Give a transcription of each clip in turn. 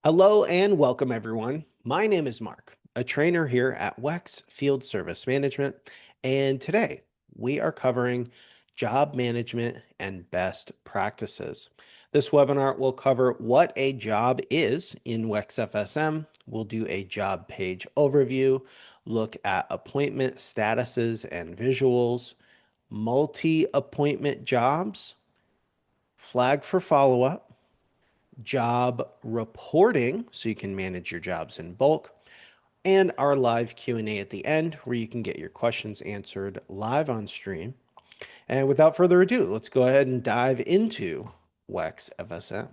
Hello and welcome, everyone. My name is Mark, a trainer here at WEX Field Service Management, and today we are covering job management and best practices. This webinar will cover what a job is in WEX FSM. We'll do a job page overview, look at appointment statuses and visuals, multi-appointment jobs, flag for follow-up, job reporting so you can manage your jobs in bulk, and our live Q&A at the end where you can get your questions answered live on stream. And without further ado, let's go ahead and dive into WEX FSM.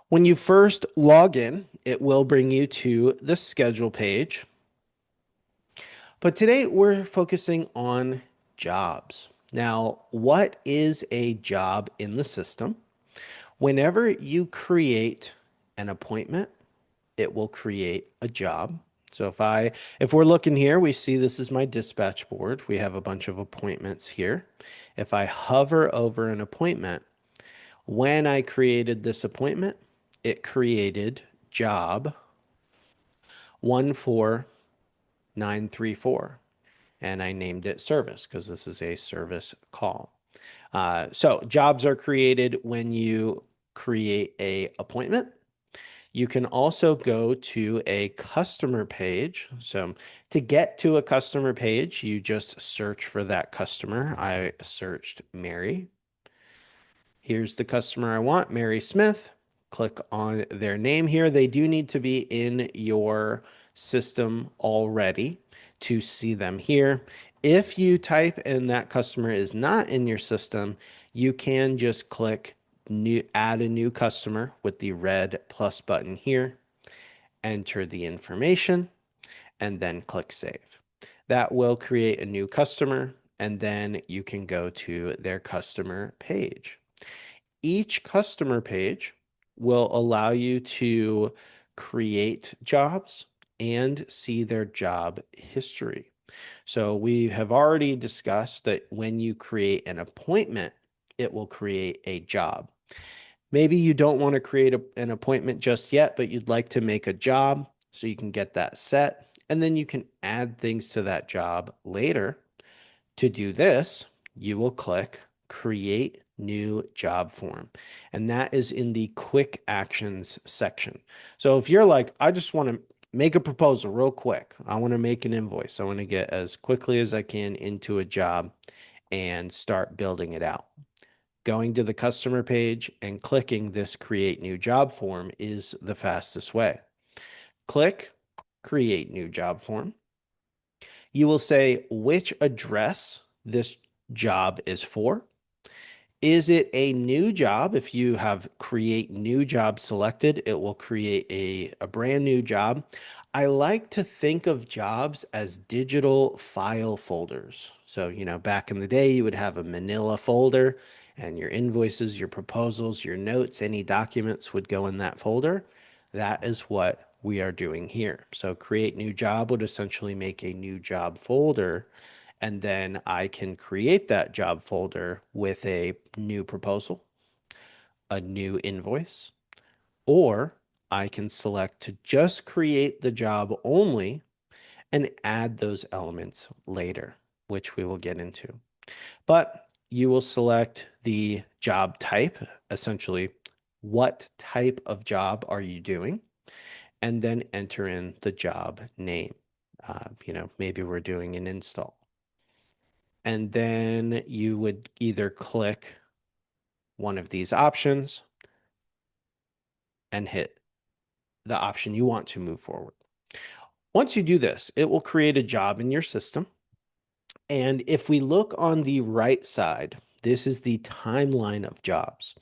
When you first log in, it will bring you to the schedule page. But today we're focusing on jobs. Now, what is a job in the system? Whenever you create an appointment, it will create a job. So if we're looking here, we see this is my dispatch board. We have a bunch of appointments here. If I hover over an appointment, when I created this appointment, it created job 14934, and I named it service because this is a service call. So jobs are created when you create a appointment. You can also go to a customer page. So to get to a customer page, you just search for that customer. I searched Mary. Here's the customer I want, Mary Smith. Click on their name here. They do need to be in your system already to see them here. If you type and that customer is not in your system, you can just click add a new customer with the red plus button here, enter the information, and then click save. That will create a new customer, and then you can go to their customer page. Each customer page will allow you to create jobs and see their job history. So we have already discussed that when you create an appointment, it will create a job. Maybe you don't want to create an appointment just yet, but you'd like to make a job so you can get that set. And then you can add things to that job later. To do this, you will click Create New Job Form. And that is in the Quick Actions section. So if you're like, I just want to make a proposal real quick, I want to make an invoice, I want to get as quickly as I can into a job and start building it out. Going to the customer page and clicking this Create New Job Form is the fastest way. Click Create New Job Form. You will say which address this job is for. Is it a new job? If you have create new job selected, it will create a brand new job. I like to think of jobs as digital file folders. So, back in the day, you would have a manila folder and your invoices, your proposals, your notes, any documents would go in that folder. That is what we are doing here. So create new job would essentially make a new job folder, and then I can create that job folder with a new proposal, a new invoice, or I can select to just create the job only and add those elements later, which we will get into. But you will select the job type, essentially, what type of job are you doing? And then enter in the job name. Maybe we're doing an install. And then you would either click one of these options and hit the option you want to move forward. Once you do this, it will create a job in your system. And if we look on the right side, this is the timeline of jobs.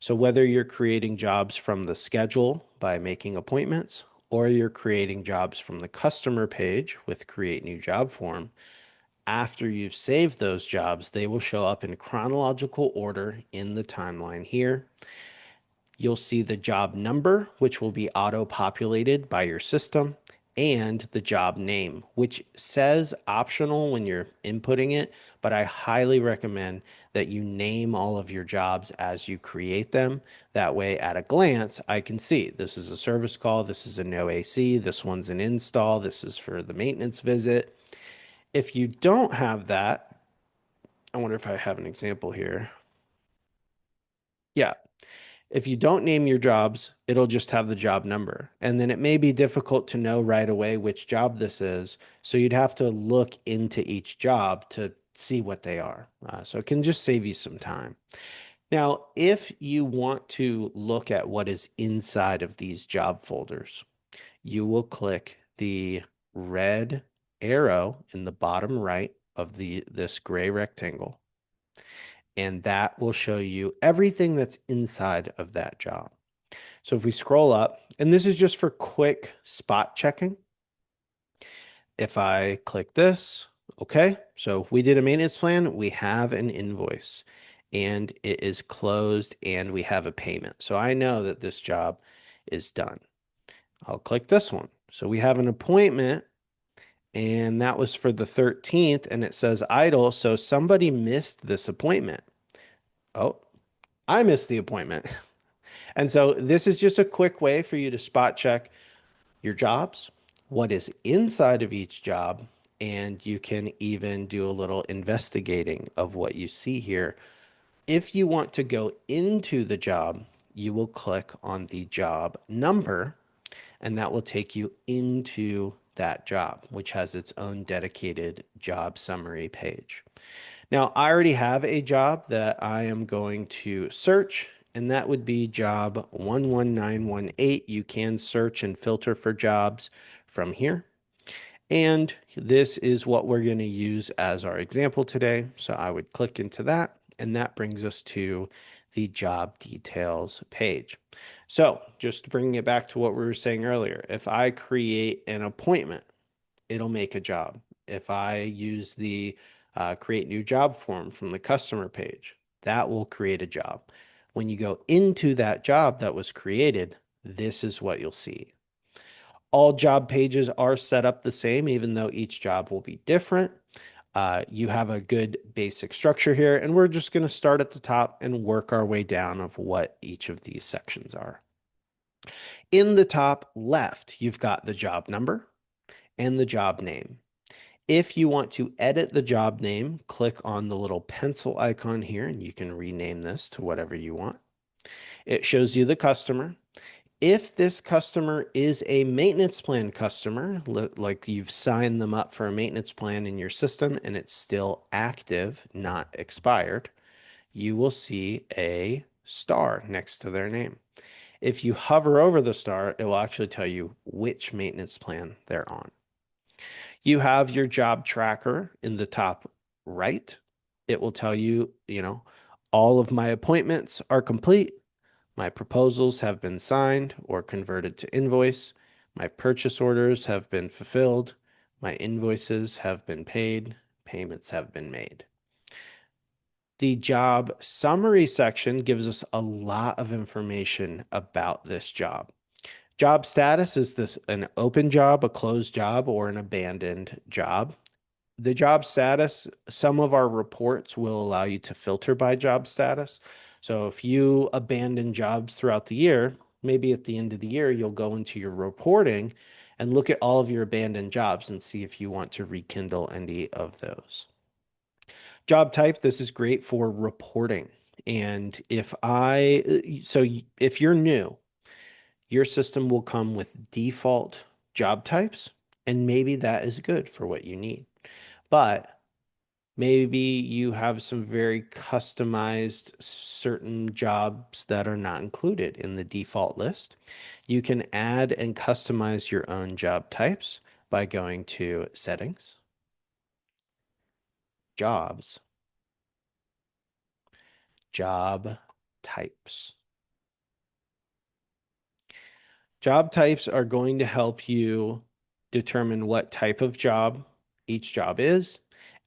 So whether you're creating jobs from the schedule by making appointments, or you're creating jobs from the customer page with Create New Job Form, after you've saved those jobs, they will show up in chronological order in the timeline here. You'll see the job number, which will be auto-populated by your system, and the job name, which says optional when you're inputting it, but I highly recommend that you name all of your jobs as you create them. That way, at a glance, I can see this is a service call, this is a no AC, this one's an install, this is for the maintenance visit. If you don't have that, I wonder if I have an example here. Yeah, if you don't name your jobs, it'll just have the job number. And then it may be difficult to know right away which job this is. So you'd have to look into each job to see what they are. So it can just save you some time. Now, if you want to look at what is inside of these job folders, you will click the red arrow in the bottom right of this gray rectangle, and that will show you everything that's inside of that job. So if we scroll up, and this is just for quick spot checking. If I click this, okay, so we did a maintenance plan, we have an invoice, and it is closed, and we have a payment. So I know that this job is done. I'll click this one. So we have an appointment, and that was for the 13th, and it says idle, so somebody missed this appointment. Oh, I missed the appointment. And so this is just a quick way for you to spot check your jobs, what is inside of each job, and you can even do a little investigating of what you see here. If you want to go into the job, you will click on the job number, and that will take you into that job, which has its own dedicated job summary page. Now, I already have a job that I am going to search, and that would be job 11918. You can search and filter for jobs from here. And this is what we're going to use as our example today. So I would click into that, and that brings us to the job details page. So just bringing it back to what we were saying earlier, if I create an appointment, it'll make a job. If I use the create new job form from the customer page, that will create a job. When you go into that job that was created, this is what you'll see. All job pages are set up the same, even though each job will be different. You have a good basic structure here, and we're just going to start at the top and work our way down of what each of these sections are. In the top left, you've got the job number and the job name. If you want to edit the job name, click on the little pencil icon here, and you can rename this to whatever you want. It shows you the customer. If this customer is a maintenance plan customer, like you've signed them up for a maintenance plan in your system and it's still active, not expired, you will see a star next to their name. If you hover over the star, it will actually tell you which maintenance plan they're on. You have your job tracker in the top right. It will tell you, all of my appointments are complete. My proposals have been signed or converted to invoice. My purchase orders have been fulfilled. My invoices have been paid. Payments have been made. The job summary section gives us a lot of information about this job. Job status is this an open job, a closed job, or an abandoned job? The job status, some of our reports will allow you to filter by job status. So if you abandon jobs throughout the year, maybe at the end of the year, you'll go into your reporting and look at all of your abandoned jobs and see if you want to rekindle any of those. Job type, this is great for reporting. And if you're new, your system will come with default job types, and maybe that is good for what you need. But maybe you have some very customized certain jobs that are not included in the default list. You can add and customize your own job types by going to Settings, Jobs, Job Types. Job types are going to help you determine what type of job each job is.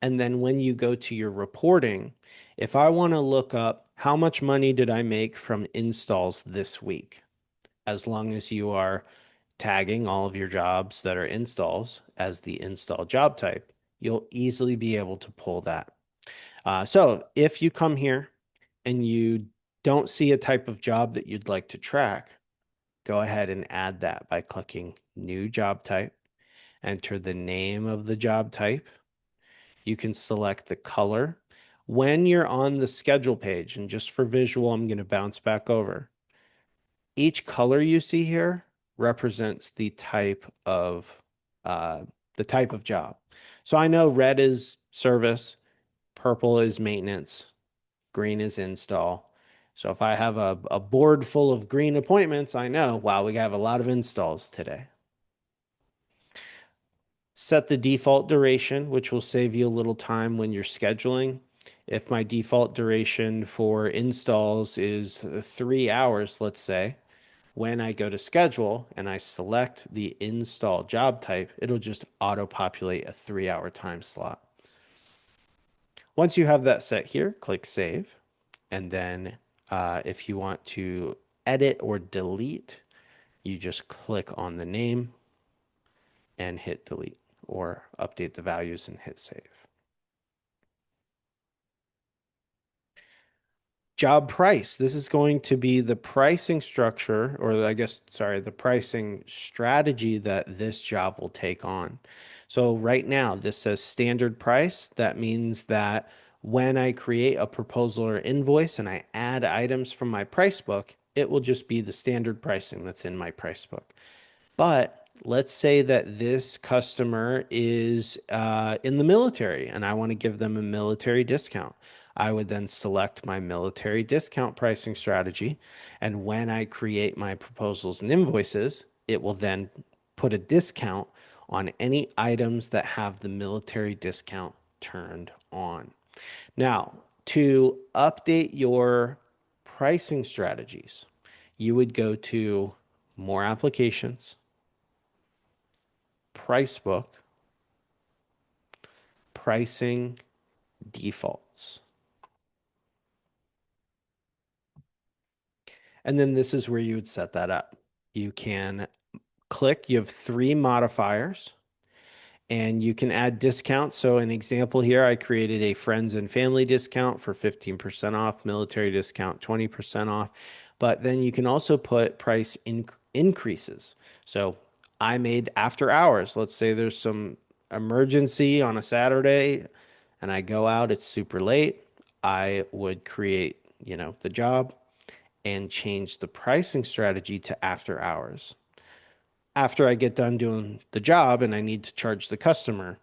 And then when you go to your reporting, if I want to look up how much money did I make from installs this week, as long as you are tagging all of your jobs that are installs as the install job type, you'll easily be able to pull that. So if you come here and you don't see a type of job that you'd like to track, go ahead and add that by clicking New Job Type, enter the name of the job type. You can select the color. When you're on the schedule page, and just for visual, I'm going to bounce back over. Each color you see here represents uh, the type of job. So I know red is service, purple is maintenance, green is install. So if I have a board full of green appointments, I know, wow, we have a lot of installs today. Set the default duration, which will save you a little time when you're scheduling. If my default duration for installs is 3 hours, let's say, when I go to schedule and I select the install job type, it'll just auto-populate a 3-hour time slot. Once you have that set here, click Save. And then if you want to edit or delete, you just click on the name and hit delete or update the values and hit save. Job price. This is going to be the pricing structure, or I guess, sorry, the pricing strategy that this job will take on. So right now, this says standard price. That means that when I create a proposal or invoice and I add items from my price book, it will just be the standard pricing that's in my price book. But let's say that this customer is in the military and I want to give them a military discount. I would then select my military discount pricing strategy. And when I create my proposals and invoices, it will then put a discount on any items that have the military discount turned on. Now, to update your pricing strategies, you would go to More Applications, Price Book, Pricing Defaults. And then this is where you would set that up. You can click, you have 3 modifiers, and you can add discounts. So an example here, I created a friends and family discount for 15% off, military discount 20% off. But then you can also put increases. So I made after hours. Let's say there's some emergency on a Saturday and I go out, it's super late. I would create, the job and change the pricing strategy to after hours. After I get done doing the job and I need to charge the customer,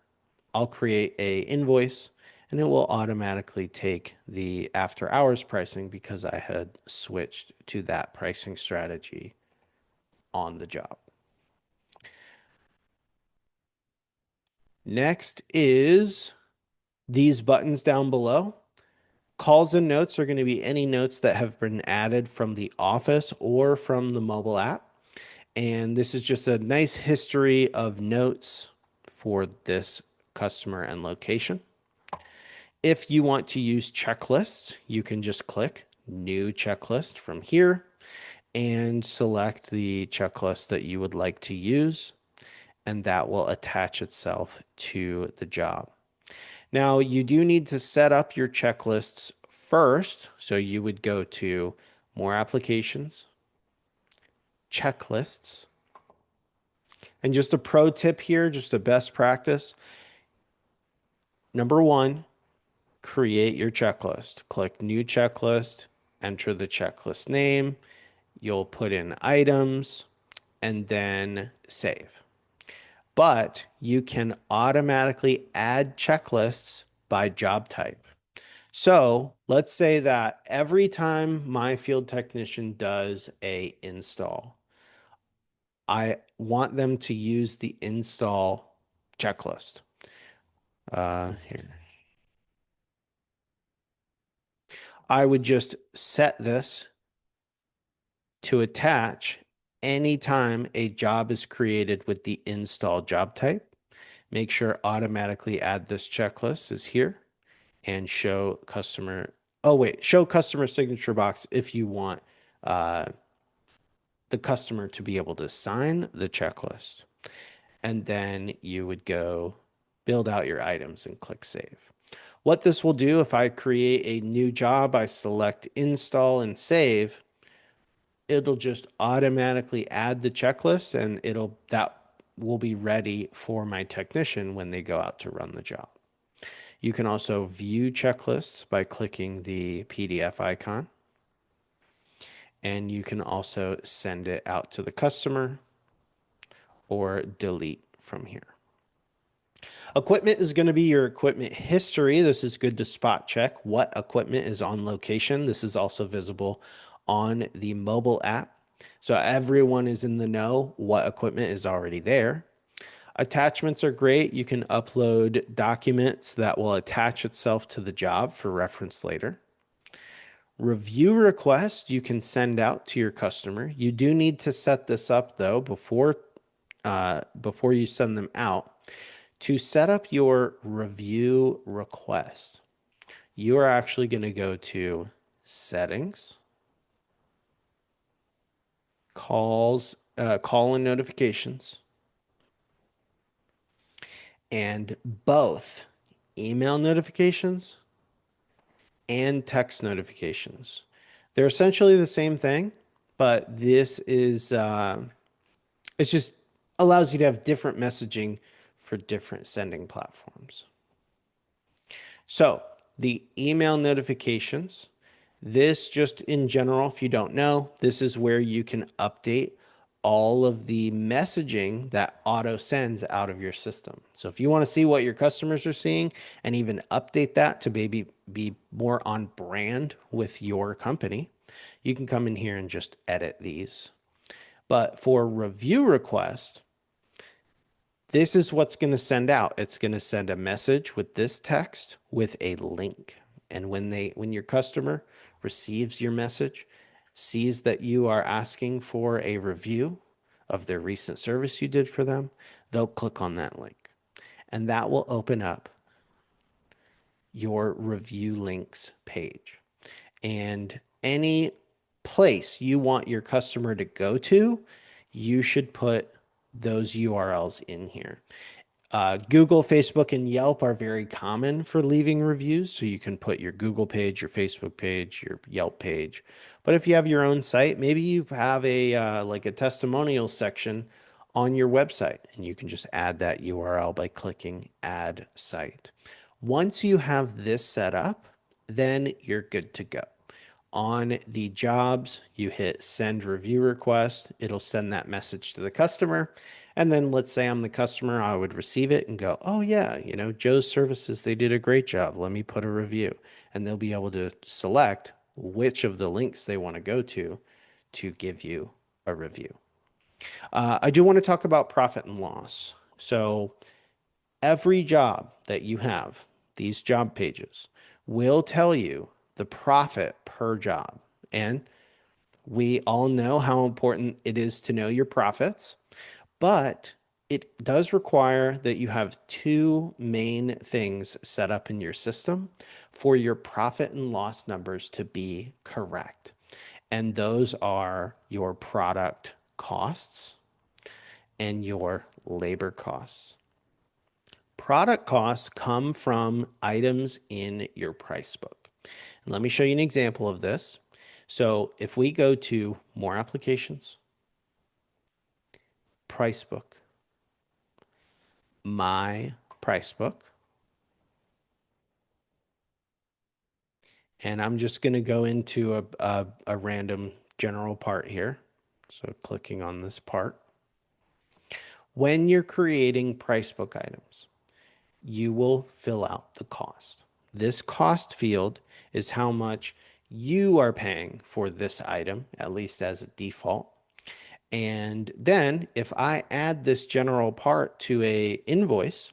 I'll create a invoice and it will automatically take the after hours pricing because I had switched to that pricing strategy on the job. Next is these buttons down below. Calls and notes are going to be any notes that have been added from the office or from the mobile app. And this is just a nice history of notes for this customer and location. If you want to use checklists, you can just click New Checklist from here and select the checklist that you would like to use, and that will attach itself to the job. Now, you do need to set up your checklists first. So you would go to More Applications, Checklists. And just a pro tip here, just a best practice. Number one, create your checklist. Click New Checklist, enter the checklist name. You'll put in items and then save. But you can automatically add checklists by job type. So let's say that every time my field technician does a install, I want them to use the install checklist. Here. I would just set this to attach anytime a job is created with the install job type. Make sure automatically add this checklist is here and show customer. Oh, wait, show customer signature box if you want the customer to be able to sign the checklist. And then you would go build out your items and click save. What this will do, if I create a new job, I select install and save, it'll just automatically add the checklist and that will be ready for my technician when they go out to run the job. You can also view checklists by clicking the PDF icon, and you can also send it out to the customer or delete from here. Equipment is going to be your equipment history. This is good to spot check what equipment is on location. This is also visible on the mobile app. So everyone is in the know what equipment is already there. Attachments are great. You can upload documents that will attach itself to the job for reference later. Review request you can send out to your customer. You do need to set this up though before you send them out. To set up your review request, you are actually going to go to settings, call and notifications, and both email notifications and text notifications. They're essentially the same thing, but this is it's just allows you to have different messaging for different sending platforms. So the email notifications, this just in general, if you don't know, this is where you can update all of the messaging that auto sends out of your system. So if you want to see what your customers are seeing and even update that to maybe be more on brand with your company, you can come in here and just edit these. But for review request, this is what's going to send out. It's going to send a message with this text with a link. And when your customer receives your message, sees that you are asking for a review of their recent service you did for them, they'll click on that link. And that will open up your review links page. And any place you want your customer to go to, you should put those URLs in here. Google, Facebook, and Yelp are very common for leaving reviews. So you can put your Google page, your Facebook page, your Yelp page. But if you have your own site, maybe you have like a testimonial section on your website, and you can just add that URL by clicking Add Site. Once you have this set up, then you're good to go. On the jobs, you hit send review request. It'll send that message to the customer. And then let's say I'm the customer, I would receive it and go, oh yeah, Joe's Services, they did a great job. Let me put a review. And they'll be able to select which of the links they want to go to give you a review. I do want to talk about profit and loss. So every job that you have, these job pages will tell you the profit per job. And we all know how important it is to know your profits, but it does require that you have two main things set up in your system for your profit and loss numbers to be correct. And those are your product costs and your labor costs. Product costs come from items in your price book. And let me show you an example of this. So if we go to more applications, price book, my price book, and I'm just going to go into a random general part here. So clicking on this part. When you're creating price book items, you will fill out the cost. This cost field is how much you are paying for this item, at least as a default. And then if I add this general part to a invoice,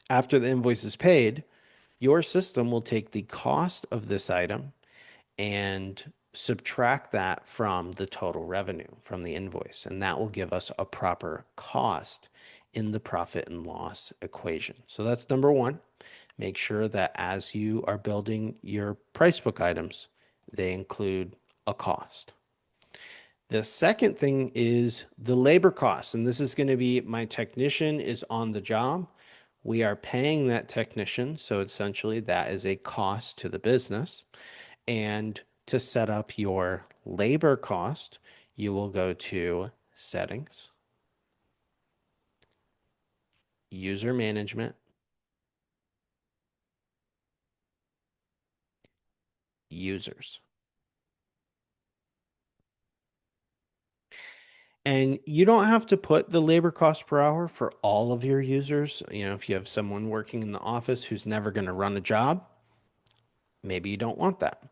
after the invoice is paid, your system will take the cost of this item and subtract that from the total revenue from the invoice. And that will give us a proper cost in the profit and loss equation. So that's number one. Make sure that as you are building your price book items, they include a cost. The second thing is the labor costs, and this is going to be my technician is on the job. We are paying that technician, so essentially that is a cost to the business. And to set up your labor cost, you will go to settings, user management, users. And you don't have to put the labor cost per hour for all of your users. If you have someone working in the office who's never going to run a job, maybe you don't want that.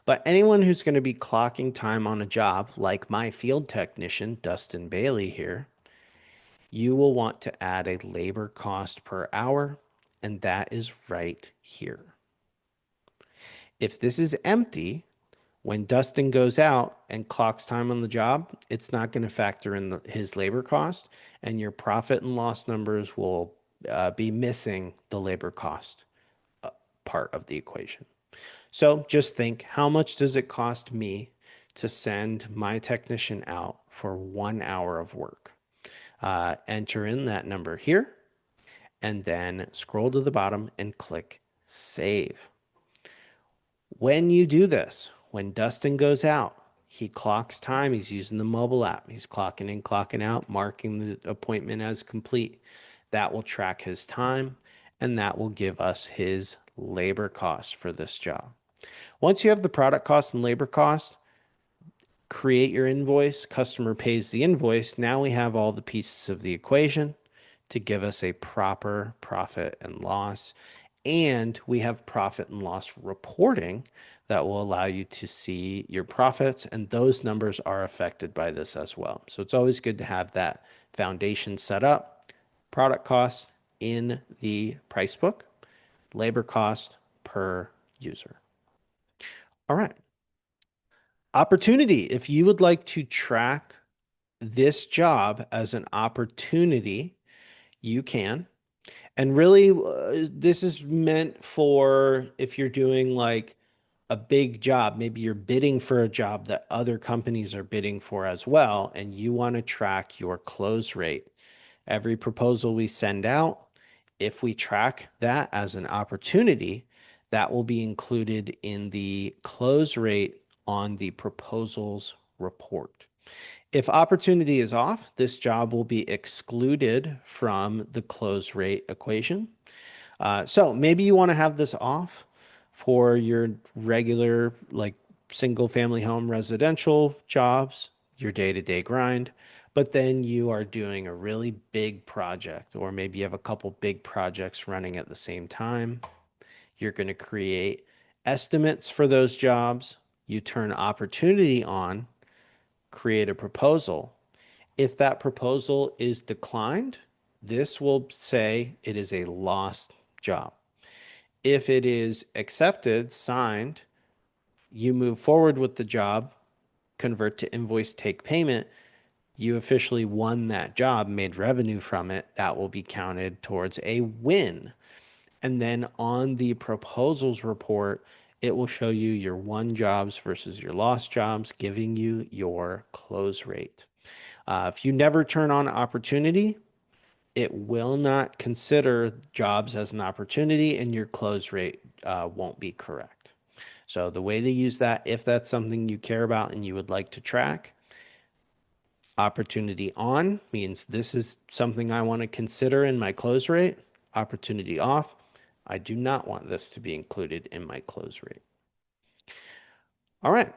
But anyone who's going to be clocking time on a job, like my field technician, Dustin Bailey here, you will want to add a labor cost per hour, and that is right here. If this is empty, when Dustin goes out and clocks time on the job, it's not going to factor in his labor cost, and your profit and loss numbers will be missing the labor cost part of the equation. So just think, how much does it cost me to send my technician out for 1 hour of work? Enter in that number here, and then scroll to the bottom and click Save. When you do this, when Dustin goes out, he clocks time. He's using the mobile app. He's clocking in, clocking out, marking the appointment as complete. That will track his time, and that will give us his labor costs for this job. Once you have the product cost and labor cost, create your invoice. Customer pays the invoice. Now we have all the pieces of the equation to give us a proper profit and loss. And we have profit and loss reporting that will allow you to see your profits, and those numbers are affected by this as well. So it's always good to have that foundation set up. Product cost in the price book, labor cost per user. All right. Opportunity. If you would like to track this job as an opportunity, you can. And really, this is meant for if you're doing like a big job, maybe you're bidding for a job that other companies are bidding for as well, and you want to track your close rate. Every proposal we send out, if we track that as an opportunity, that will be included in the close rate on the proposals report. If opportunity is off, this job will be excluded from the close rate equation. So maybe you want to have this off for your regular, like single family home residential jobs, your day-to-day grind, but then you are doing a really big project, or maybe you have a couple big projects running at the same time. You're going to create estimates for those jobs. You turn opportunity on, create a proposal. If that proposal is declined, this will say it is a lost job. If it is accepted, signed, you move forward with the job, convert to invoice, take payment, you officially won that job, made revenue from it. That will be counted towards a win. And then on the proposals report, it will show you your won jobs versus your lost jobs, giving you your close rate. If you never turn on opportunity, it will not consider jobs as an opportunity, and your close rate won't be correct. So the way to use that, if that's something you care about and you would like to track, opportunity on means this is something I want to consider in my close rate. Opportunity off, I do not want this to be included in my close rate. All right.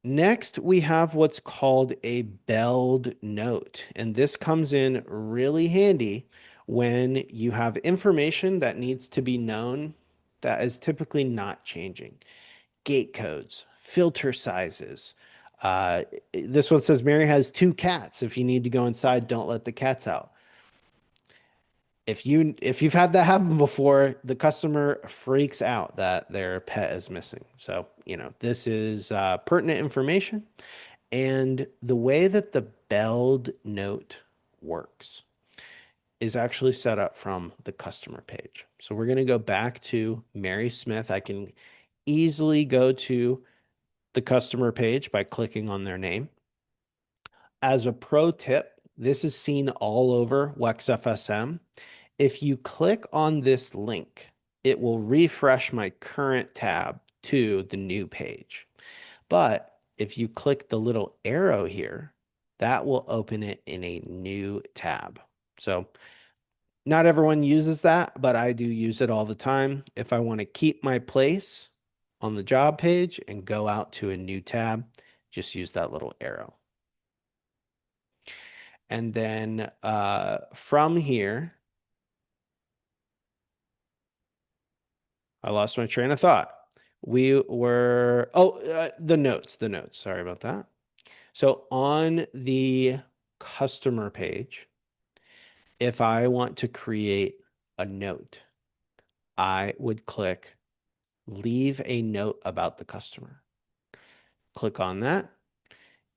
Next, we have what's called a belled note, and this comes in really handy when you have information that needs to be known that is typically not changing. Gate codes, filter sizes. Uh, this one says Mary has two cats. If you need to go inside, don't let the cats out. If you've had that happen before, the customer freaks out that their pet is missing. So, this is pertinent information. And the way that the belled note works is actually set up from the customer page. So we're going to go back to Mary Smith. I can easily go to the customer page by clicking on their name. as a pro tip, this is seen all over WEX FSM. If you click on this link, it will refresh my current tab to the new page. But if you click the little arrow here, that will open it in a new tab. So not everyone uses that, but I do use it all the time. If I want to keep my place on the job page and go out to a new tab, just use that little arrow. And then from here, I lost my train of thought. We were, the notes. Sorry about that. So on the customer page, if I want to create a note, I would click leave a note about the customer. Click on that.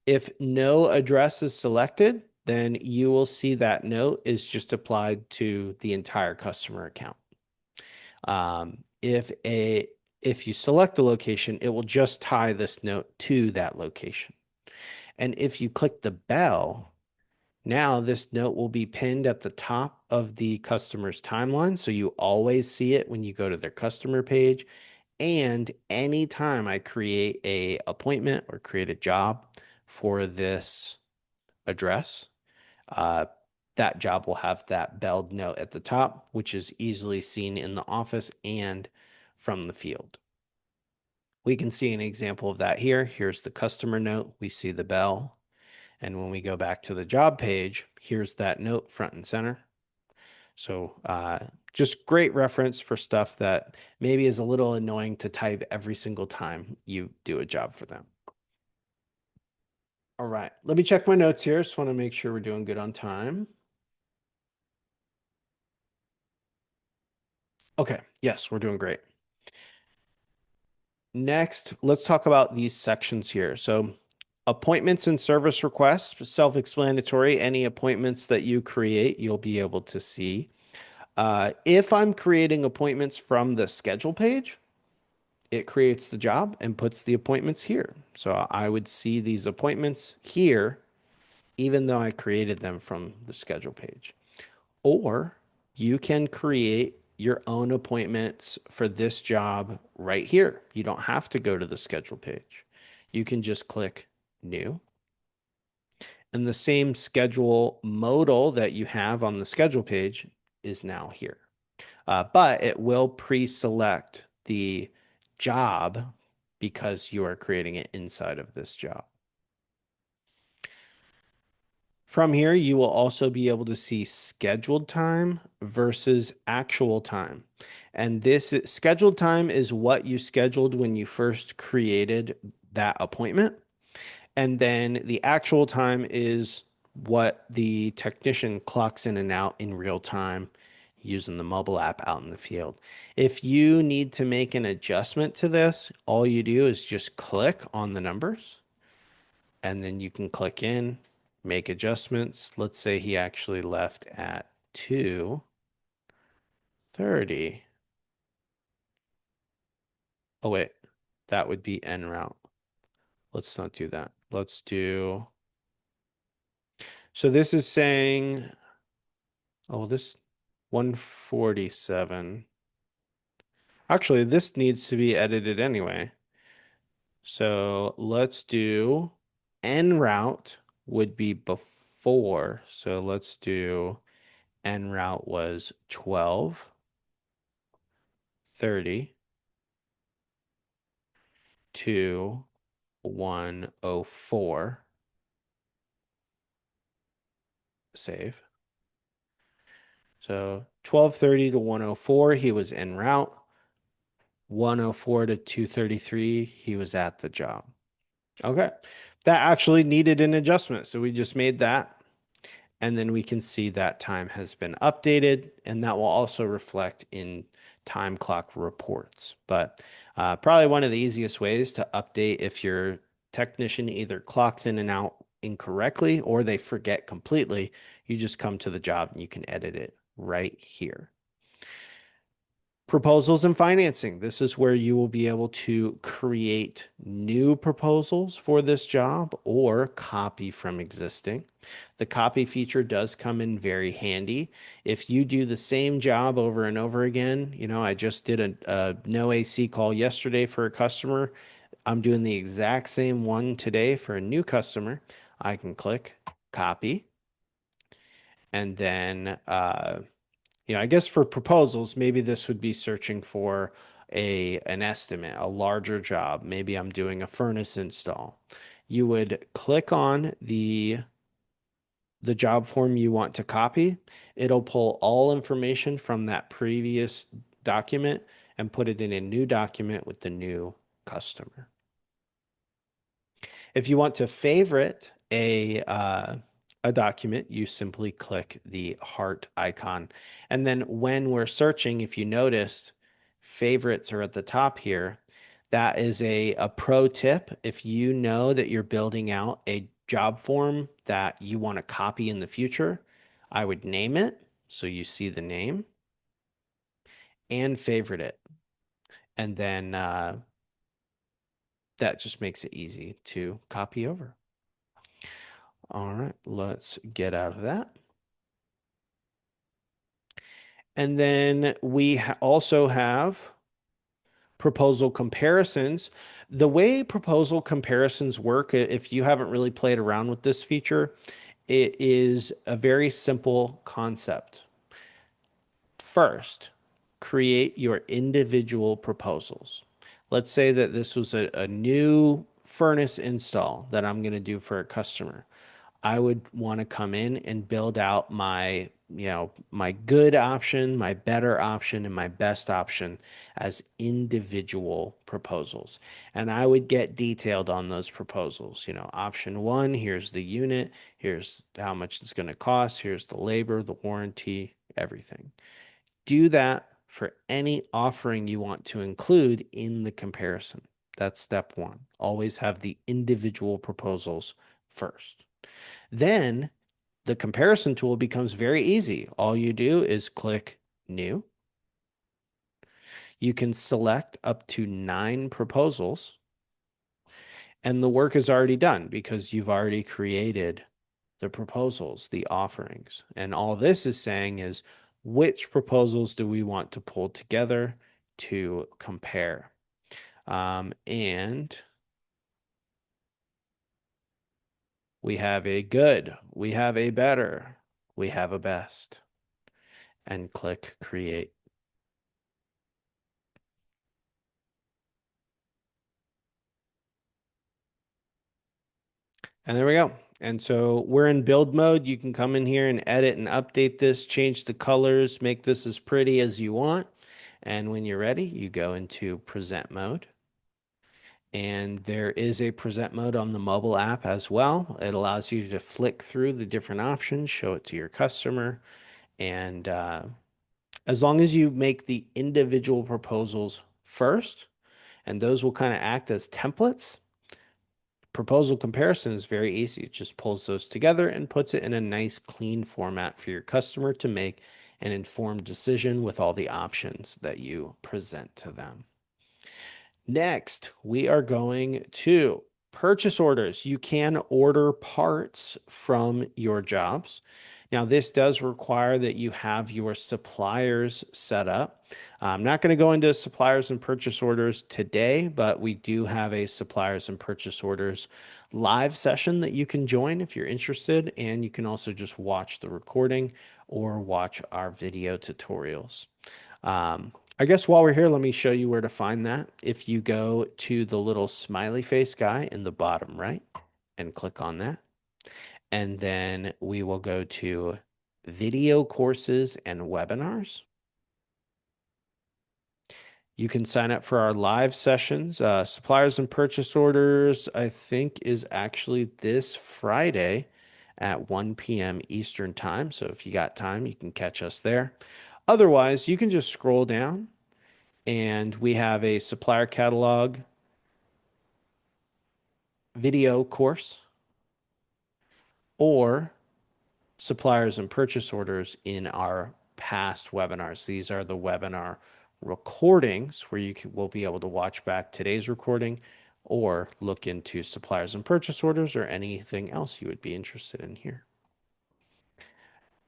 If no address is selected, then you will see that note is just applied to the entire customer account. Um, if a if you select the location, it will just tie this note to that location. And if you click the bell, now this note will be pinned at the top of the customer's timeline. So you always see it when you go to their customer page. And anytime I create a appointment or create a job for this address, uh, that job will have that belled note at the top, which is easily seen in the office and from the field. We can see an example of that here. Here's the customer note. We see the bell. And when we go back to the job page, here's that note front and center. So just great reference for stuff that maybe is a little annoying to type every single time you do a job for them. All right, let me check my notes here. Just want to make sure we're doing good on time. Okay, yes, we're doing great. Next, let's talk about these sections here. So appointments and service requests, self-explanatory. Any appointments that you create, you'll be able to see. If I'm creating appointments from the schedule page, it creates the job and puts the appointments here. So I would see these appointments here, even though I created them from the schedule page. Or you can create your own appointments for this job right here. You don't have to go to the schedule page. You can just click new. And the same schedule modal that you have on the schedule page is now here. But it will pre-select the job because you are creating it inside of this job. From here, you will also be able to see scheduled time versus actual time. And this scheduled time is what you scheduled when you first created that appointment. And then the actual time is what the technician clocks in and out in real time using the mobile app out in the field. If you need to make an adjustment to this, all you do is just click on the numbers and then you can click in, make adjustments. Let's say he actually left at 2:30. Oh, wait, that would be en route. Let's not do that. Let's do. So this is saying, oh, this 147. Actually, this needs to be edited anyway. So let's do en route would be before. So let's do en route was 12:30 to 1:04. Save. So 12:30 to 1:04, he was en route. 1:04 to 2:33, he was at the job. Okay. That actually needed an adjustment. So we just made that. And then we can see that time has been updated. And that will also reflect in time clock reports. But probably one of the easiest ways to update if your technician either clocks in and out incorrectly or they forget completely, you just come to the job and you can edit it right here. Proposals and financing. This is where you will be able to create new proposals for this job or copy from existing. The copy feature does come in very handy. If you do the same job over and over again, I just did a no AC call yesterday for a customer. I'm doing the exact same one today for a new customer. I can click copy and then I guess for proposals, maybe this would be searching for an estimate, a larger job. Maybe I'm doing a furnace install. You would click on the job form you want to copy. It'll pull all information from that previous document and put it in a new document with the new customer. If you want to favorite a document, you simply click the heart icon. And then when we're searching, if you noticed, favorites are at the top here. That is a pro tip. If you know that you're building out a job form that you want to copy in the future, I would name it so you see the name and favorite it. And then that just makes it easy to copy over. All right, let's get out of that. And then we also have proposal comparisons. The way proposal comparisons work, if you haven't really played around with this feature, it is a very simple concept. First, create your individual proposals. Let's say that this was a new furnace install that I'm going to do for a customer. I would want to come in and build out my good option, my better option, and my best option as individual proposals. And I would get detailed on those proposals. Option one, here's the unit, here's how much it's going to cost, here's the labor, the warranty, everything. Do that for any offering you want to include in the comparison. That's step one. Always have the individual proposals first. Then the comparison tool becomes very easy. All you do is click New. You can select up to 9 proposals, and the work is already done because you've already created the proposals, the offerings. And all this is saying is which proposals do we want to pull together to compare? And we have a good, we have a better, we have a best, and click Create. And there we go. And so we're in build mode. You can come in here and edit and update this, change the colors, make this as pretty as you want. And when you're ready, you go into present mode. And there is a present mode on the mobile app as well. It allows you to flick through the different options, show it to your customer. And as long as you make the individual proposals first, and those will kind of act as templates, proposal comparison is very easy. It just pulls those together and puts it in a nice, clean format for your customer to make an informed decision with all the options that you present to them. Next, we are going to purchase orders. You can order parts from your jobs. Now, this does require that you have your suppliers set up. I'm not going to go into suppliers and purchase orders today, but we do have a suppliers and purchase orders live session that you can join if you're interested, and you can also just watch the recording or watch our video tutorials. I guess while we're here, let me show you where to find that. If you go to the little smiley face guy in the bottom right and click on that, and then we will go to video courses and webinars. You can sign up for our live sessions. Suppliers and purchase orders, I think, is actually this Friday at 1 p.m. Eastern time. So if you got time, you can catch us there. Otherwise, you can just scroll down and we have a supplier catalog video course or suppliers and purchase orders in our past webinars. These are the webinar recordings where will be able to watch back today's recording or look into suppliers and purchase orders or anything else you would be interested in here.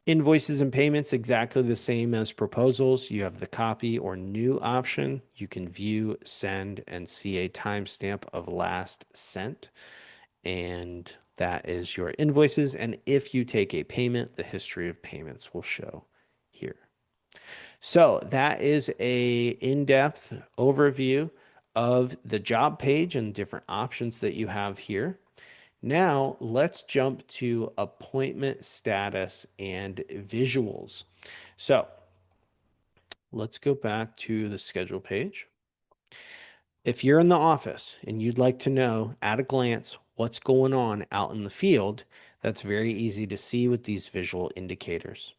Invoices and payments, exactly the same as proposals. You have the copy or new option. You can view, send, and see a timestamp of last sent. And that is your invoices. And if you take a payment, the history of payments will show here. So that is a in-depth overview of the job page and different options that you have here. Now let's jump to appointment status and visuals. So let's go back to the schedule page. If you're in the office and you'd like to know at a glance what's going on out in the field, that's very easy to see with these visual indicators.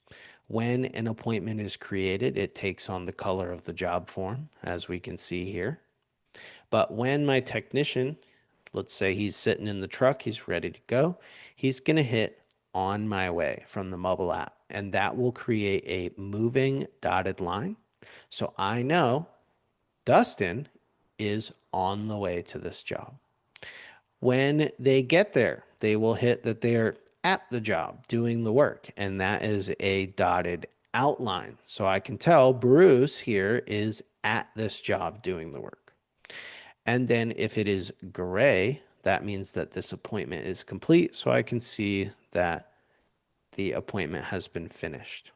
When an appointment is created, it takes on the color of the job form, as we can see here. But when my technician, let's say he's sitting in the truck, he's ready to go, he's going to hit on my way from the mobile app, and that will create a moving dotted line. So I know Dustin is on the way to this job. When they get there, they will hit that they're at the job doing the work, and that is a dotted outline. So I can tell Bruce here is at this job doing the work. And then if it is gray, that means that this appointment is complete. So I can see that the appointment has been finished.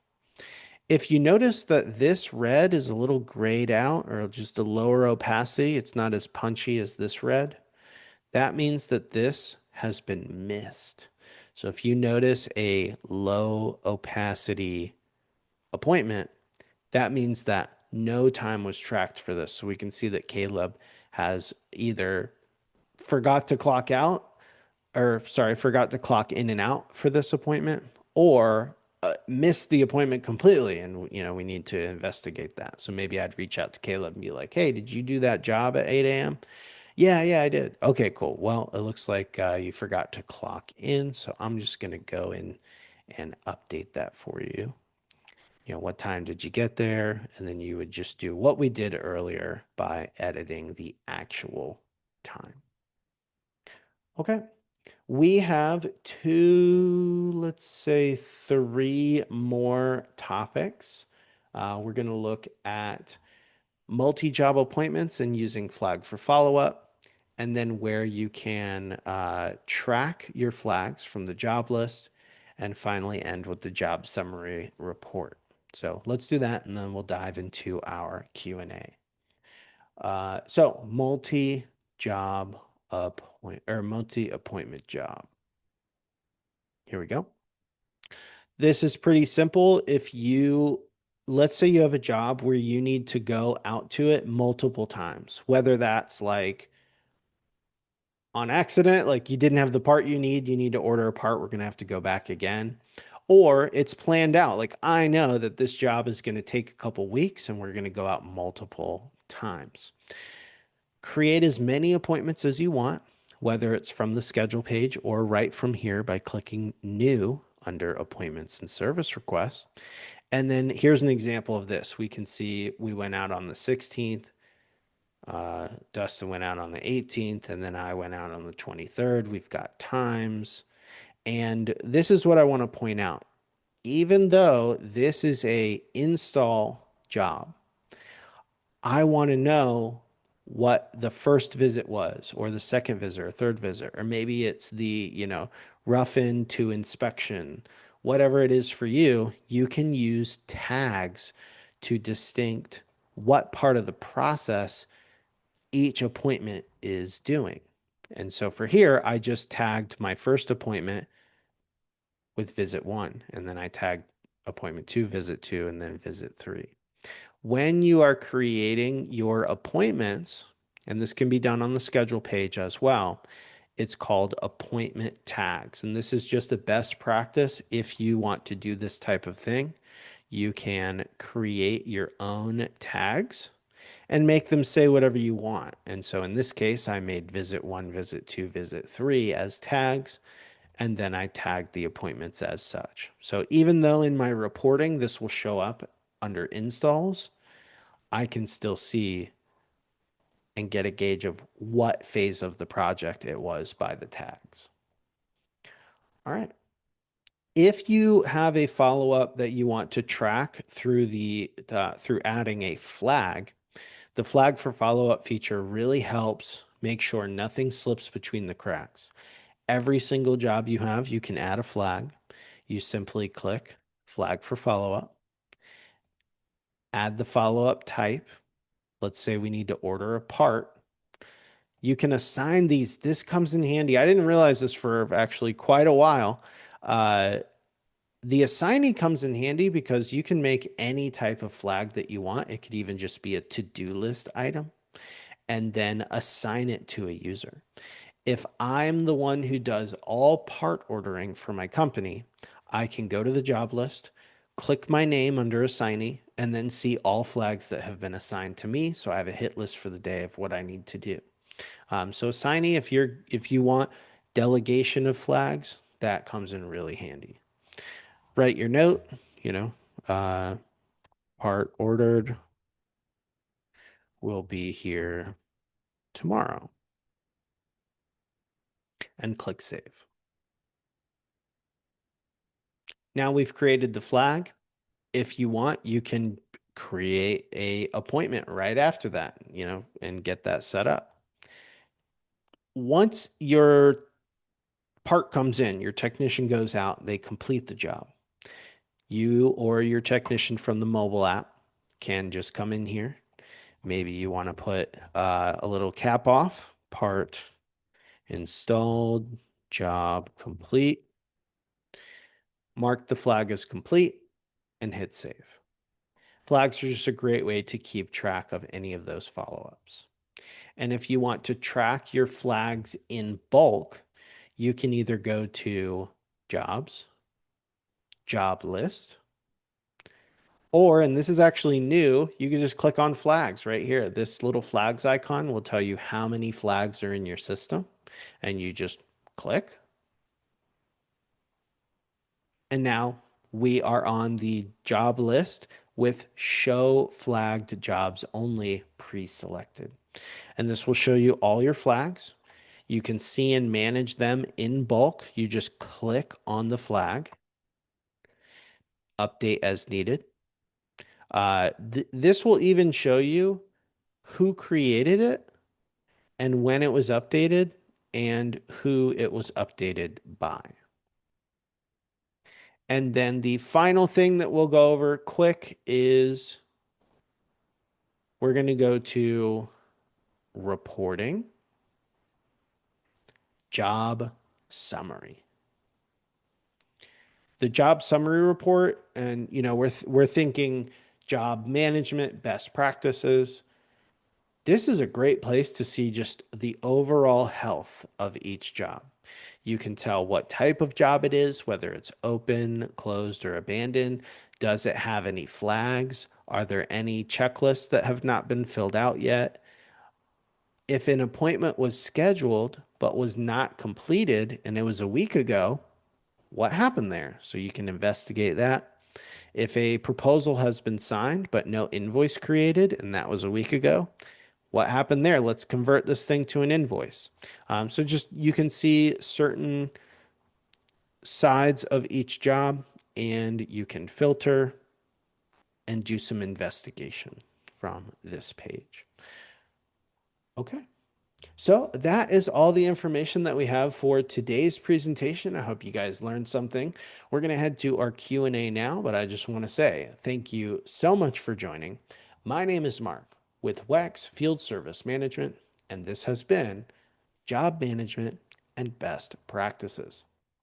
If you notice that this red is a little grayed out or just a lower opacity, it's not as punchy as this red, that means that this has been missed. So if you notice a low opacity appointment, that means that no time was tracked for this. So we can see that Caleb has either forgot to clock out or sorry, forgot to clock in and out for this appointment or missed the appointment completely. And, we need to investigate that. So maybe I'd reach out to Caleb and be like, hey, did you do that job at 8 a.m.? Yeah, I did. Okay, cool. Well, it looks like you forgot to clock in. So I'm just going to go in and update that for you. What time did you get there? And then you would just do what we did earlier by editing the actual time. Okay. We have let's say three more topics. We're going to look at multi-job appointments and using flag for follow-up, and then where you can track your flags from the job list, and finally end with the job summary report. So let's do that, and then we'll dive into our Q&A. So multi-appointment job. Here we go. This is pretty simple. Let's say you have a job where you need to go out to it multiple times, whether that's like on accident, like you didn't have the part you need to order a part, we're going to have to go back again. Or it's planned out. Like I know that this job is going to take a couple weeks and we're going to go out multiple times. Create as many appointments as you want, whether it's from the schedule page or right from here by clicking new under appointments and service requests. And then here's an example of this. We can see we went out on the 16th. Dustin went out on the 18th, and then I went out on the 23rd. We've got times. And this is what I want to point out. Even though this is a install job, I want to know what the first visit was, or the second visit, or third visit, or maybe it's the, rough-in to inspection. Whatever it is for you, you can use tags to distinct what part of the process each appointment is doing. And so for here, I just tagged my first appointment with visit 1, and then I tagged appointment 2, visit 2, and then visit 3. When you are creating your appointments, and this can be done on the schedule page as well, it's called appointment tags. And this is just a best practice. If you want to do this type of thing, you can create your own tags and make them say whatever you want. And so in this case, I made visit 1, visit 2, visit 3 as tags, and then I tagged the appointments as such. So even though in my reporting, this will show up under installs, I can still see and get a gauge of what phase of the project it was by the tags. All right. If you have a follow-up that you want to track through through adding a flag, the flag for follow-up feature really helps make sure nothing slips between the cracks. Every single job you have, you can add a flag. You simply click flag for follow-up, add the follow-up type. Let's say we need to order a part. You can assign these. This comes in handy. I didn't realize this for actually quite a while. Uh, the assignee comes in handy because you can make any type of flag that you want. It could even just be a to-do list item and then assign it to a user. If I'm the one who does all part ordering for my company, I can go to the job list, click my name under assignee, and then see all flags that have been assigned to me. So I have a hit list for the day of what I need to do. So assignee, if you want delegation of flags, that comes in really handy. Write your note, you know, uh, part ordered will be here tomorrow, and click save. Now we've created the flag. If you want, you can create a appointment right after that, and get that set up. Once your part comes in, your technician goes out, they complete the job. You or your technician from the mobile app can just come in here. Maybe you want to put a little cap off, part installed, job complete, mark the flag as complete, and hit save. Flags are just a great way to keep track of any of those follow-ups. And if you want to track your flags in bulk, you can either go to jobs, job list, or, and this is actually new, you can just click on flags right here. This little flags icon will tell you how many flags are in your system, and you just click. And now we are on the job list with show flagged jobs only pre-selected. And this will show you all your flags. You can see and manage them in bulk. You just click on the flag, update as needed. This will even show you who created it and when it was updated and who it was updated by. And then the final thing that we'll go over quick is we're going to go to reporting, job summary. The job summary report, and we're thinking job management best practices. This is a great place to see just the overall health of each job. You can tell what type of job it is, whether it's open, closed, or abandoned. Does it have any flags? Are there any checklists that have not been filled out yet? If an appointment was scheduled but was not completed and it was a week ago, what happened there? So you can investigate that. If a proposal has been signed but no invoice created and that was a week ago, what happened there? Let's convert this thing to an invoice. So just you can see certain sides of each job and you can filter and do some investigation from this page. Okay. So that is all the information that we have for today's presentation. I hope you guys learned something. We're going to head to our Q&A now, but I just want to say thank you so much for joining. My name is Mark with WEX Field Service Management, and this has been Job Management and Best Practices.